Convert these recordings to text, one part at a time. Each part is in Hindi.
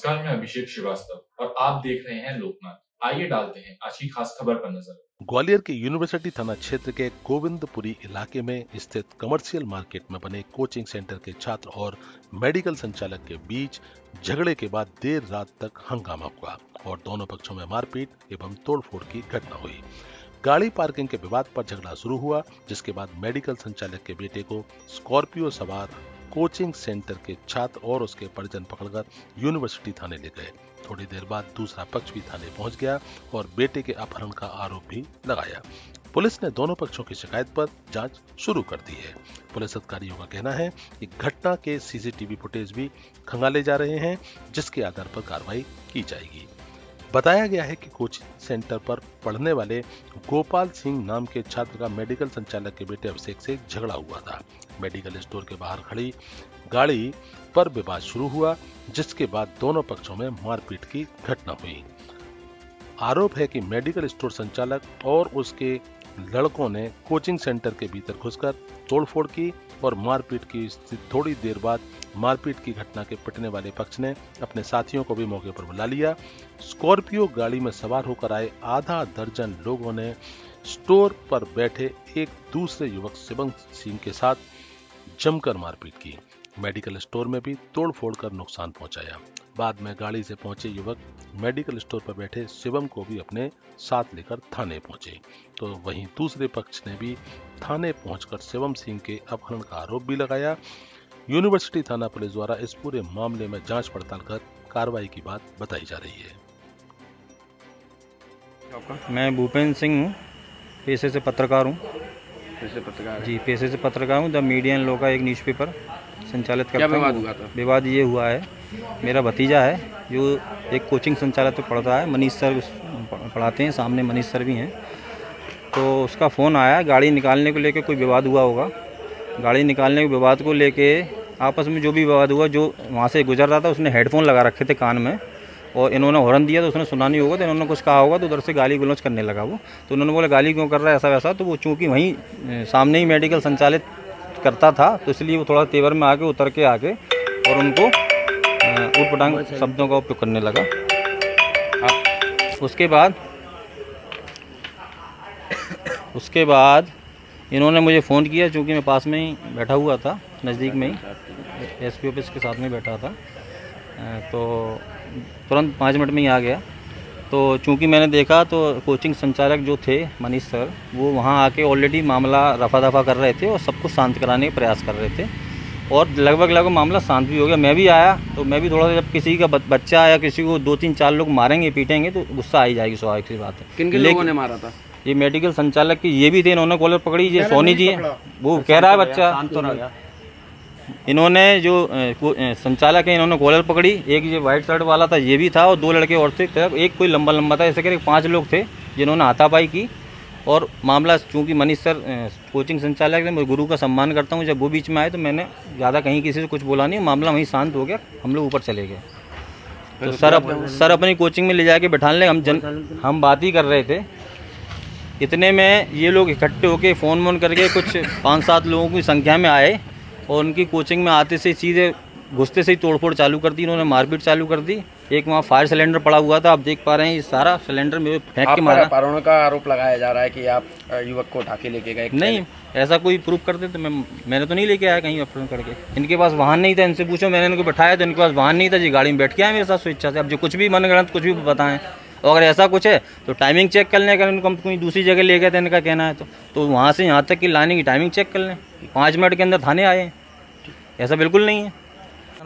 नमस्कार, मैं अभिषेक श्रीवास्तव और आप देख रहे हैं लोकनाथ। आइए डालते हैं आज की खास खबर पर नजर। ग्वालियर के यूनिवर्सिटी थाना क्षेत्र के गोविंदपुरी इलाके में स्थित कमर्शियल मार्केट में बने कोचिंग सेंटर के छात्र और मेडिकल संचालक के बीच झगड़े के बाद देर रात तक हंगामा हुआ और दोनों पक्षों में मारपीट एवं तोड़फोड़ की घटना हुई। गाड़ी पार्किंग के विवाद पर झगड़ा शुरू हुआ, जिसके बाद मेडिकल संचालक के बेटे को स्कॉर्पियो सवार कोचिंग सेंटर के छात्र और उसके परिजन पकड़कर यूनिवर्सिटी थाने ले गए। थोड़ी देर बाद दूसरा पक्ष भी थाने पहुंच गया और बेटे के अपहरण का आरोप भी लगाया। पुलिस ने दोनों पक्षों की शिकायत पर जांच शुरू कर दी है। पुलिस अधिकारियों का कहना है कि घटना के सीसीटीवी फुटेज भी खंगाले जा रहे हैं, जिसके आधार पर कार्रवाई की जाएगी। बताया गया है कि कोचिंग सेंटर पर पढ़ने वाले गोपाल सिंह नाम के छात्र का मेडिकल संचालक के बेटे अभिषेक से झगड़ा हुआ था। मेडिकल स्टोर के बाहर खड़ी गाड़ी पर विवाद शुरू हुआ, जिसके बाद दोनों पक्षों में मारपीट की घटना हुई। आरोप है कि मेडिकल स्टोर संचालक और उसके लड़कों ने कोचिंग सेंटर के भीतर घुसकर तोड़फोड़ की और मारपीट की। थोड़ी देर बाद मारपीट की घटना के पिटने वाले पक्ष ने अपने साथियों को भी मौके पर बुला लिया। स्कॉर्पियो गाड़ी में सवार होकर आए आधा दर्जन लोगों ने स्टोर पर बैठे एक दूसरे युवक शिवम सिंह के साथ जमकर मारपीट की। मेडिकल स्टोर में भी तोड़फोड़ कर नुकसान पहुंचाया। बाद में गाड़ी से पहुंचे युवक मेडिकल स्टोर पर बैठे शिवम को भी अपने साथ लेकर थाने पहुंचे, तो वहीं दूसरे पक्ष ने भी थाने पहुंचकर शिवम सिंह के अपहरण का आरोप भी लगाया। यूनिवर्सिटी थाना पुलिस द्वारा इस पूरे मामले में जांच पड़ताल कर कार्रवाई की बात बताई जा रही है। मैं भूपेंद्र सिंह हूँ, पेशे से पत्रकार हूँ। जी, पेशे से पत्रकार हूँ। द मीडिया एंड लोका एक न्यूज़पेपर संचालित करता हूँ। क्या विवाद हुआ था? विवाद ये हुआ है, मेरा भतीजा है जो एक कोचिंग संचालक पे पढ़ता है, मनीष सर पढ़ाते हैं, सामने मनीष सर भी हैं। तो उसका फ़ोन आया, गाड़ी निकालने को लेके कोई विवाद हुआ होगा। गाड़ी निकालने के विवाद को लेके आपस में जो भी विवाद हुआ, जो वहाँ से गुजर रहा था उसने हेडफोन लगा रखे थे कान में और इन्होंने हॉर्न दिया तो उसने सुना नहीं होगा, तो इन्होंने कुछ कहा होगा, तो उधर से गाली गलौज करने लगा वो। तो उन्होंने बोला गाली क्यों कर रहा है ऐसा वैसा, तो वो चूँकि वहीं सामने ही मेडिकल संचालित करता था, तो इसलिए वो थोड़ा तेवर में आके उतर के आके और उनको ऊटपटांग शब्दों का उपयोग करने लगा। उसके बाद इन्होंने मुझे फ़ोन किया, चूँकि मैं पास में ही बैठा हुआ था, नज़दीक में ही एसपी ऑफिस के साथ में बैठा था, तो तुरंत 5 मिनट में ही आ गया। तो चूँकि मैंने देखा तो कोचिंग संचालक जो थे मनीष सर, वो वहाँ आके ऑलरेडी मामला रफा दफा कर रहे थे और सबको शांत कराने का प्रयास कर रहे थे और लगभग मामला शांत भी हो गया। मैं भी आया तो मैं भी थोड़ा सा, जब किसी का बच्चा या किसी को 2-3-4 लोग मारेंगे पीटेंगे तो गुस्सा आ ही जाएगी, स्वाभाविक सी बात है। किन लोगों ने मारा था? ये मेडिकल संचालक की ये भी थे, इन्होंने कॉलर पकड़ी, ये सोनी जी है, वो कह रहा है बच्चा शांत हो रहा। इन्होंने जो संचालक है इन्होंने कॉलर पकड़ी, एक ये वाइट शर्ट वाला था ये भी था और 2 लड़के और थे, एक कोई लंबा था, ऐसे करके 5 लोग थे जिन्होंने हाथापाई की। और मामला चूँकि मनीष सर कोचिंग संचालक है, मैं गुरु का सम्मान करता हूँ, जब वो बीच में आए तो मैंने ज़्यादा कहीं किसी से कुछ बोला नहीं, मामला वहीं शांत हो गया, हम लोग ऊपर चले गए। तो सर अपनी कोचिंग में ले जाके बैठाने लगे, हम बात ही कर रहे थे, इतने में ये लोग इकट्ठे होके फ़ोन करके कुछ 5-7 लोगों की संख्या में आए और उनकी कोचिंग में आते से सीधे घुसते से ही तोड़फोड़ चालू कर दी, इन्होंने मारपीट चालू कर दी। एक वहाँ फायर सिलेंडर पड़ा हुआ था, आप देख पा रहे हैं, ये सारा सिलेंडर में फेंक के मारा। अपहरण का आरोप लगाया जा रहा है कि आप युवक को उठा के लेके गए। नहीं, ऐसा कोई प्रूफ करते तो मैंने तो नहीं लेके आया कहीं अपहरण करके। इनके पास वाहन नहीं था, इनसे पूछो, मैंने इनको बैठाया तो इनके पास वाहन नहीं था जी, गाड़ी में बैठ के आए मेरे साथ स्वेच्छा से। अब जो कुछ भी मनगढ़ंत कुछ भी बताएं, और अगर ऐसा कुछ है तो टाइमिंग चेक कर लें, अगर इनको हम कोई दूसरी जगह ले गए थे इनका कहना है तो वहाँ से यहाँ तक की लाने की टाइमिंग चेक कर लें। 5 मिनट के अंदर थाने आए, ऐसा बिल्कुल नहीं है।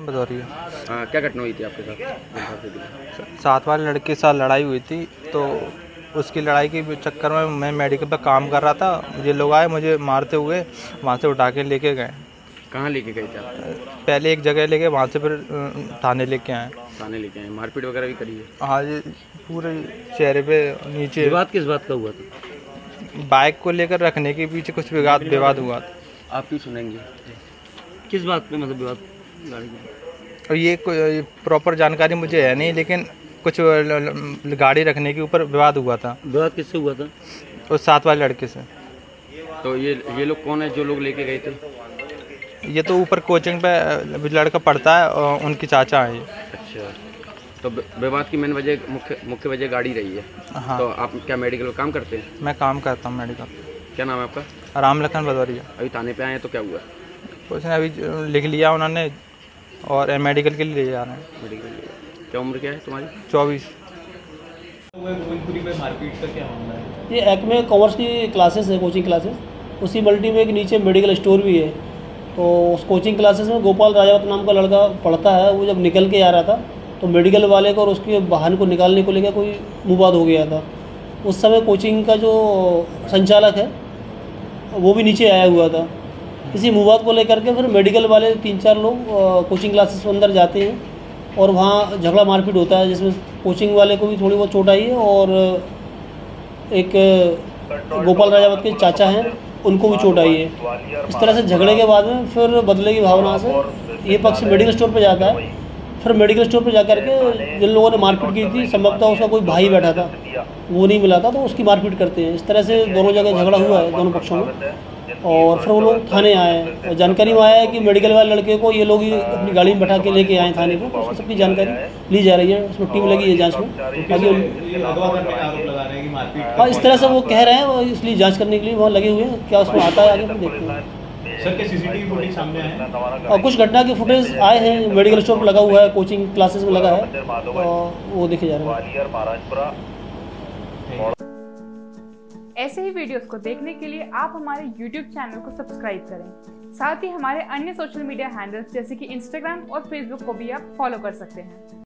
क्या घटना हुई थी आपके साथ? साथ वाले लड़के के साथ लड़ाई हुई थी, तो उसकी लड़ाई के चक्कर में मैं मेडिकल पर काम कर रहा था, ये लोग आए मुझे मारते हुए, वहाँ से उठा के लेके गए। कहाँ लेके गए थे? पहले एक जगह लेके, वहाँ से फिर थाने लेके आए। थाने लेके आए, मारपीट वगैरह भी करी है? हाँ, ये पूरे चेहरे पे नीचे। विवाद किस बात का हुआ था? बाइक को लेकर रखने के पीछे कुछ विवाद हुआ था। आप भी सुनेंगे किस बात पे, मतलब विवाद? और ये कोई प्रॉपर जानकारी मुझे है नहीं, लेकिन कुछ गाड़ी रखने के ऊपर विवाद हुआ था। विवाद किससे हुआ था? उस साथ वाले लड़के से। तो ये लोग कौन है जो लोग लेके गए थे? ये तो ऊपर कोचिंग पे लड़का पढ़ता है और उनकी चाचा है। अच्छा, तो विवाद की मेन वजह मुख्य वजह गाड़ी रही है। हाँ। तो आप क्या मेडिकल में काम करते हैं? मैं काम करता हूँ मेडिकल। क्या नाम है आपका? राम लखन भदौरिया। अभी थाने पे आए हैं तो क्या हुआ? कुछ नहीं, अभी लिख लिया उन्होंने और मेडिकल के लिए ले जा रहे हैं। मेडिकल क्या उम्र क्या है तुम्हारी? 24। गोविंदपुरी में मारपीट का क्या मामला है? ये एक्मे कॉमर्स की क्लासेस है, कोचिंग क्लासेस। उसी मल्टी में एक नीचे मेडिकल स्टोर भी है। तो उस कोचिंग क्लासेस में गोपाल राजावत नाम का लड़का पढ़ता है। वो जब निकल के आ रहा था तो मेडिकल वाले को और उसके वाहन को निकालने को लेकर कोई विवाद हो गया था। उस समय कोचिंग का जो संचालक है वो भी नीचे आया हुआ था। इसी विवाद को लेकर के फिर मेडिकल वाले 3-4 लोग कोचिंग क्लासेस के अंदर जाते हैं और वहाँ झगड़ा मारपीट होता है, जिसमें कोचिंग वाले को भी थोड़ी बहुत चोट आई है और एक गोपाल राजावत के चाचा हैं उनको भी चोट आई है। इस तरह से झगड़े के बाद में फिर बदले की भावना से ये पक्ष मेडिकल स्टोर पे जाता है। फिर मेडिकल स्टोर पे जाकर के जिन लोगों ने मारपीट की थी, संभवतः उसका कोई भाई बैठा था, वो नहीं मिला था तो उसकी मारपीट करते हैं। इस तरह से दोनों जगह झगड़ा हुआ है दोनों पक्षों में। और फिर वो लोग थाने आए हैं। जानकारी में आया है कि मेडिकल वाले लड़के को ये लोग ही अपनी गाड़ी में बैठा के लेके आए थाने पे। तो उसकी सबकी जानकारी ली जा रही है, उसमें टीम लगी है जांच में। बाकी हाँ, इस तरह से वो कह रहे हैं, इसलिए जांच करने के लिए वहाँ लगे हुए हैं। क्या उसमें आता है आगे तो देखते हैं। सर के सीसीटीवी फुटेज सामने आए हैं और कुछ घटना के फुटेज आए हैं। मेडिकल स्टोर पर लगा हुआ है, कोचिंग क्लासेस में लगा है, और वो देखे जा रहे हैं। ऐसे ही वीडियोस को देखने के लिए आप हमारे YouTube चैनल को सब्सक्राइब करें। साथ ही हमारे अन्य सोशल मीडिया हैंडल्स जैसे कि Instagram और Facebook को भी आप फॉलो कर सकते हैं।